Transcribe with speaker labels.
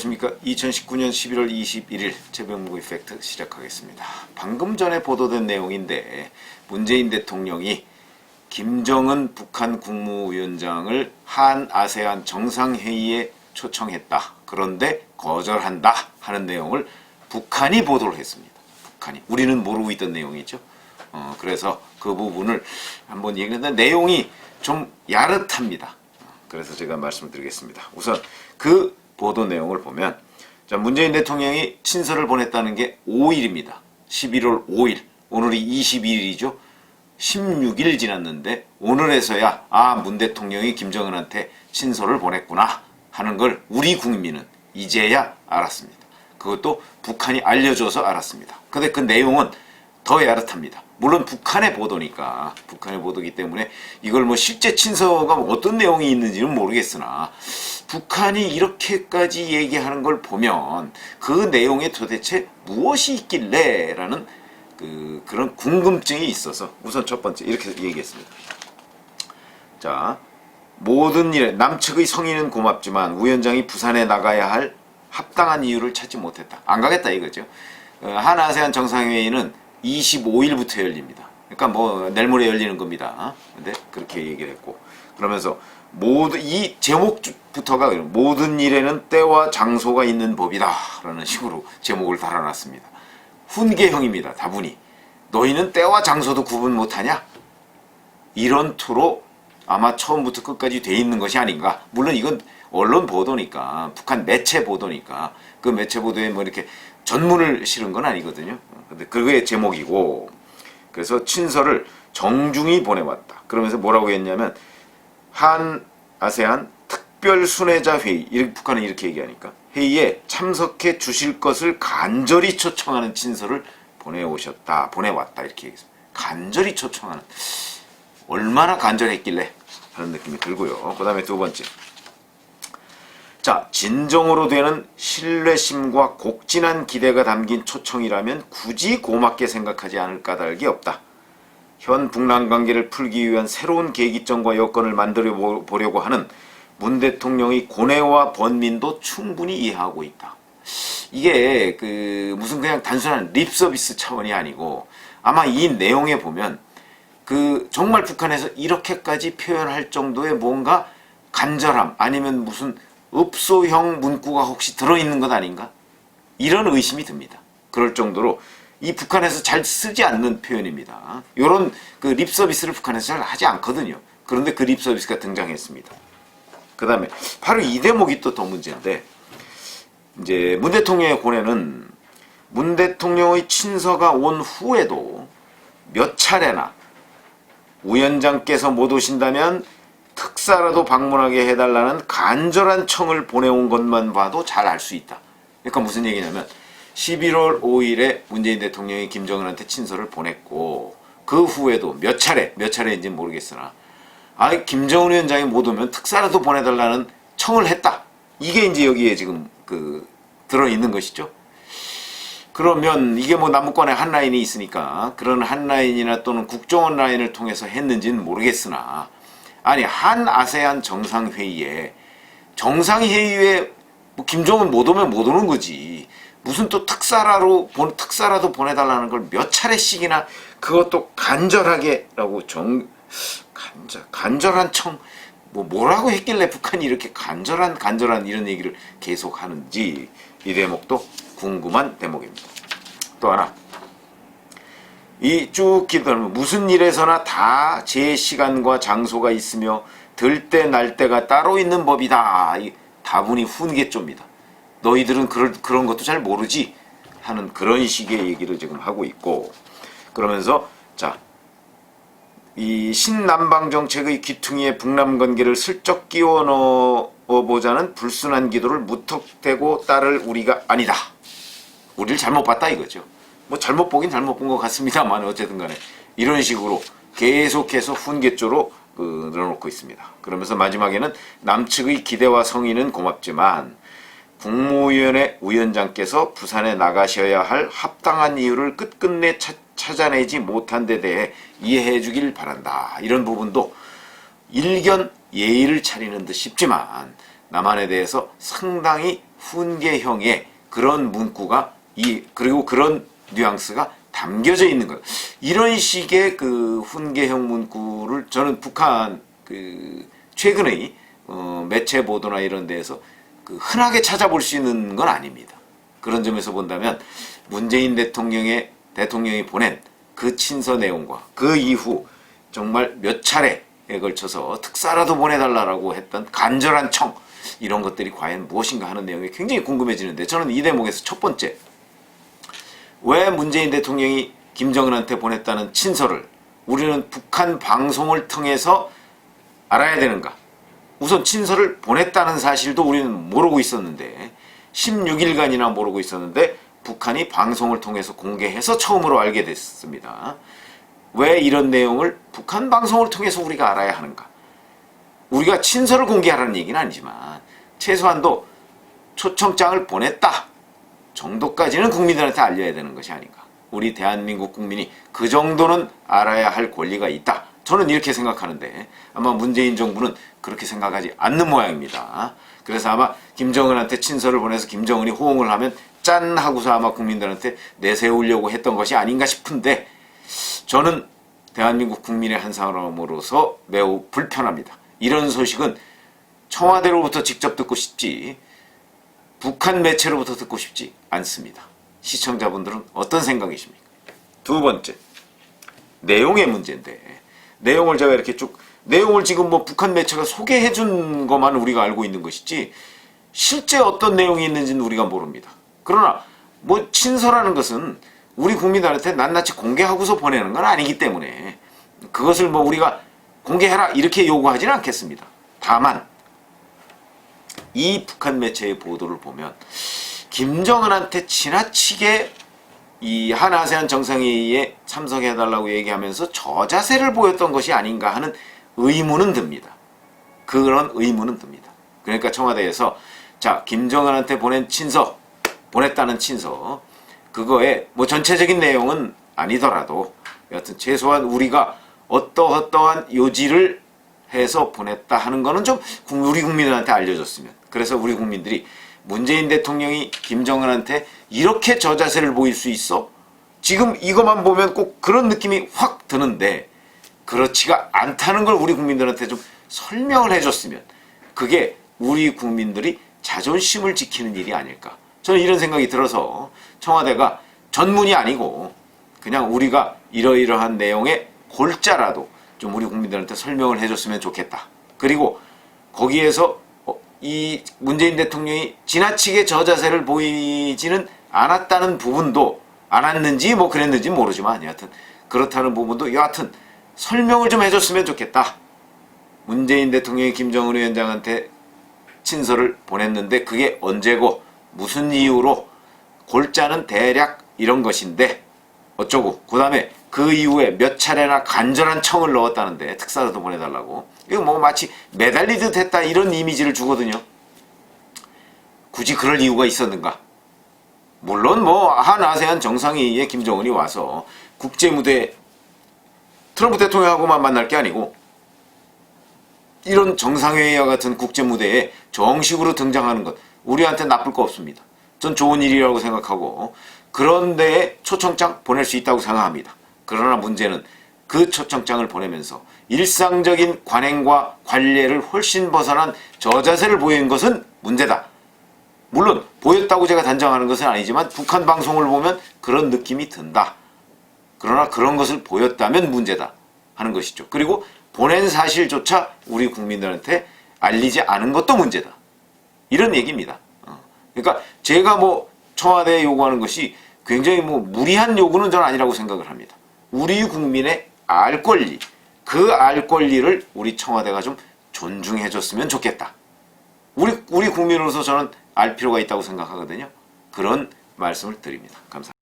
Speaker 1: 안녕하십니까. 2019년 11월 21일 최병무의 팩트 시작하겠습니다. 방금 전에 보도된 내용인데 문재인 대통령이 김정은 북한 국무위원장을 한아세안 정상회의에 초청했다. 그런데 거절한다 하는 내용을 북한이 보도를 했습니다. 북한이. 우리는 모르고 있던 내용이죠. 그래서 그 부분을 한번 얘기했는데 내용이 좀 야릇합니다. 그래서 제가 말씀을 드리겠습니다. 우선 그 보도 내용을 보면, 자, 문재인 대통령이 친서를 보냈다는 게 5일입니다. 11월 5일. 오늘이 22일이죠. 16일 지났는데 오늘에서야 문 대통령이 김정은한테 친서를 보냈구나 하는 걸 우리 국민은 이제야 알았습니다. 그것도 북한이 알려줘서 알았습니다. 근데 그 내용은 더 야릇합니다. 물론 북한의 보도니까, 북한의 보도이기 때문에 이걸 뭐 실제 친서가 어떤 내용이 있는지는 모르겠으나 북한이 이렇게까지 얘기하는 걸 보면 그 내용에 도대체 무엇이 있길래 라는 그런 궁금증이 있어서 우선 첫 번째 이렇게 얘기했습니다. 자, 모든 일에 남측의 성의는 고맙지만 위원장이 부산에 나가야 할 합당한 이유를 찾지 못했다. 안 가겠다 이거죠. 한아세안 정상회의는 25일부터 열립니다. 그러니까 뭐 내일 모레 열리는 겁니다. 근데 그렇게 얘기를 했고, 그러면서 이 제목부터가 모든 일에는 때와 장소가 있는 법이다 라는 식으로 제목을 달아놨습니다. 훈계형입니다. 다분히. 너희는 때와 장소도 구분 못하냐? 이런 투로 아마 처음부터 끝까지 돼 있는 것이 아닌가. 물론 이건 언론 보도니까, 북한 매체 보도니까 그 매체 보도에 뭐 이렇게 전문을 실은 건 아니거든요. 근데 그게 제목이고, 그래서 친서를 정중히 보내왔다. 그러면서 뭐라고 했냐면 한 아세안 특별 순회자 회의, 북한은 이렇게 얘기하니까 회의에 참석해 주실 것을 간절히 초청하는 친서를 보내왔다 이렇게 얘기했습니다. 간절히 초청하는, 얼마나 간절했길래 하는 느낌이 들고요. 그 다음에 두 번째, 자, 진정으로 되는 신뢰심과 곡진한 기대가 담긴 초청이라면 굳이 고맙게 생각하지 않을 까닭이 없다. 현 북남 관계를 풀기 위한 새로운 계기점과 여건을 만들어 보려고 하는 문 대통령의 고뇌와 번민도 충분히 이해하고 있다. 이게 무슨 그냥 단순한 립서비스 차원이 아니고, 아마 이 내용에 보면 정말 북한에서 이렇게까지 표현할 정도의 뭔가 간절함, 아니면 무슨 읍소형 문구가 혹시 들어있는 것 아닌가? 이런 의심이 듭니다. 그럴 정도로 이 북한에서 잘 쓰지 않는 표현입니다. 이런 립서비스를 북한에서 잘 하지 않거든요. 그런데 그 립서비스가 등장했습니다. 그 다음에 바로 이 대목이 또 더 문제인데, 이제 문 대통령의 고뇌는 문 대통령의 친서가 온 후에도 몇 차례나 위원장께서 못 오신다면 특사라도 방문하게 해달라는 간절한 청을 보내온 것만 봐도 잘 알 수 있다. 그러니까 무슨 얘기냐면 11월 5일에 문재인 대통령이 김정은한테 친서를 보냈고, 그 후에도 몇 차례인지 모르겠으나 김정은 위원장이 못 오면 특사라도 보내달라는 청을 했다. 이게 이제 여기에 지금 들어있는 것이죠. 그러면 이게 뭐 남북간에 한 라인이 있으니까 그런 한 라인이나 또는 국정원 라인을 통해서 했는지는 모르겠으나, 아니 한 아세안 정상회의에 뭐 김정은 못 오면 못 오는 거지, 무슨 또 특사라도 보내달라는 걸 몇 차례씩이나, 그것도 간절하게라고 간절한 청, 뭐라고 했길래 북한이 이렇게 간절한 이런 얘기를 계속 하는지, 이 대목도 궁금한 대목입니다. 또 하나, 이 쭉 기도하면 무슨 일에서나 다 제 시간과 장소가 있으며 들 때 날 때가 따로 있는 법이다. 이 다분히 훈계조입니다. 너희들은 그런 것도 잘 모르지 하는 그런 식의 얘기를 지금 하고 있고, 그러면서 자, 이 신남방 정책의 귀퉁이에 북남 관계를 슬쩍 끼워 넣어보자는 불순한 기도를 무턱대고 따를 우리가 아니다. 우리를 잘못 봤다 이거죠. 뭐 잘못 보긴 잘못 본 것 같습니다만 어쨌든 간에 이런 식으로 계속해서 훈계조로 늘어놓고 있습니다. 그러면서 마지막에는 남측의 기대와 성의는 고맙지만 국무위원회 위원장께서 부산에 나가셔야 할 합당한 이유를 끝끝내 찾아내지 못한 데 대해 이해해 주길 바란다. 이런 부분도 일견 예의를 차리는 듯 싶지만 남한에 대해서 상당히 훈계형의 그런 문구가 그리고 그런 뉘앙스가 담겨져 있는 거예요. 이런 식의 그 훈계형 문구를 저는 북한 최근의 매체 보도나 이런 데에서 흔하게 찾아볼 수 있는 건 아닙니다. 그런 점에서 본다면 문재인 대통령이 보낸 그 친서 내용과 그 이후 정말 몇 차례에 걸쳐서 특사라도 보내달라고 했던 간절한 청, 이런 것들이 과연 무엇인가 하는 내용이 굉장히 궁금해지는데, 저는 이 대목에서 첫 번째, 왜 문재인 대통령이 김정은한테 보냈다는 친서를 우리는 북한 방송을 통해서 알아야 되는가? 우선 친서를 보냈다는 사실도 우리는 모르고 있었는데, 16일간이나 모르고 있었는데 북한이 방송을 통해서 공개해서 처음으로 알게 됐습니다. 왜 이런 내용을 북한 방송을 통해서 우리가 알아야 하는가? 우리가 친서를 공개하라는 얘기는 아니지만 최소한도 초청장을 보냈다 정도까지는 국민들한테 알려야 되는 것이 아닌가. 우리 대한민국 국민이 그 정도는 알아야 할 권리가 있다. 저는 이렇게 생각하는데 아마 문재인 정부는 그렇게 생각하지 않는 모양입니다. 그래서 아마 김정은한테 친서를 보내서 김정은이 호응을 하면 짠 하고서 아마 국민들한테 내세우려고 했던 것이 아닌가 싶은데, 저는 대한민국 국민의 한 사람으로서 매우 불편합니다. 이런 소식은 청와대로부터 직접 듣고 싶지 북한 매체로부터 듣고 싶지 않습니다. 시청자분들은 어떤 생각이십니까? 두 번째, 내용의 문제인데, 내용을 제가 이렇게 내용을 지금 북한 매체가 소개해 준 것만 우리가 알고 있는 것이지 실제 어떤 내용이 있는지는 우리가 모릅니다. 그러나 친서라는 것은 우리 국민들한테 낱낱이 공개하고서 보내는 건 아니기 때문에 그것을 우리가 공개해라 이렇게 요구하지는 않겠습니다. 다만 이 북한 매체의 보도를 보면 김정은한테 지나치게 이 한아세안 정상회의에 참석해달라고 얘기하면서 저자세를 보였던 것이 아닌가 하는 의문은 듭니다. 그런 의문은 듭니다. 그러니까 청와대에서 김정은한테 보냈다는 친서, 그거에 전체적인 내용은 아니더라도 여하튼 최소한 우리가 어떠한 요지를 해서 보냈다 하는 거는 좀 우리 국민들한테 알려줬으면, 그래서 우리 국민들이 문재인 대통령이 김정은한테 이렇게 저자세를 보일 수 있어? 지금 이것만 보면 꼭 그런 느낌이 확 드는데 그렇지가 않다는 걸 우리 국민들한테 좀 설명을 해줬으면 그게 우리 국민들이 자존심을 지키는 일이 아닐까. 저는 이런 생각이 들어서 청와대가 전문이 아니고 그냥 우리가 이러이러한 내용의 골자라도 좀 우리 국민들한테 설명을 해줬으면 좋겠다. 그리고 거기에서 이 문재인 대통령이 지나치게 저자세를 보이지는 않았다는 부분도, 않았는지 그랬는지 모르지만 여하튼 그렇다는 부분도 여하튼 설명을 좀 해줬으면 좋겠다. 문재인 대통령이 김정은 위원장한테 친서를 보냈는데 그게 언제고 무슨 이유로, 골자는 대략 이런 것인데 어쩌고, 그 다음에 그 이후에 몇 차례나 간절한 청을 넣었다는데 특사라도 보내달라고, 이거 마치 매달리듯 했다 이런 이미지를 주거든요. 굳이 그럴 이유가 있었는가? 물론 한아세안 정상회의에 김정은이 와서 국제무대에 트럼프 대통령하고만 만날 게 아니고 이런 정상회의와 같은 국제무대에 정식으로 등장하는 것, 우리한테 나쁠 거 없습니다. 전 좋은 일이라고 생각하고 그런 데에 초청장 보낼 수 있다고 생각합니다. 그러나 문제는 그 초청장을 보내면서 일상적인 관행과 관례를 훨씬 벗어난 저자세를 보인 것은 문제다. 물론 보였다고 제가 단정하는 것은 아니지만 북한 방송을 보면 그런 느낌이 든다. 그러나 그런 것을 보였다면 문제다 하는 것이죠. 그리고 보낸 사실조차 우리 국민들한테 알리지 않은 것도 문제다. 이런 얘기입니다. 그러니까 제가 청와대에 요구하는 것이 굉장히 무리한 요구는 저는 아니라고 생각을 합니다. 우리 국민의 알 권리, 그 알 권리를 우리 청와대가 좀 존중해줬으면 좋겠다. 우리 국민으로서 저는 알 필요가 있다고 생각하거든요. 그런 말씀을 드립니다. 감사합니다.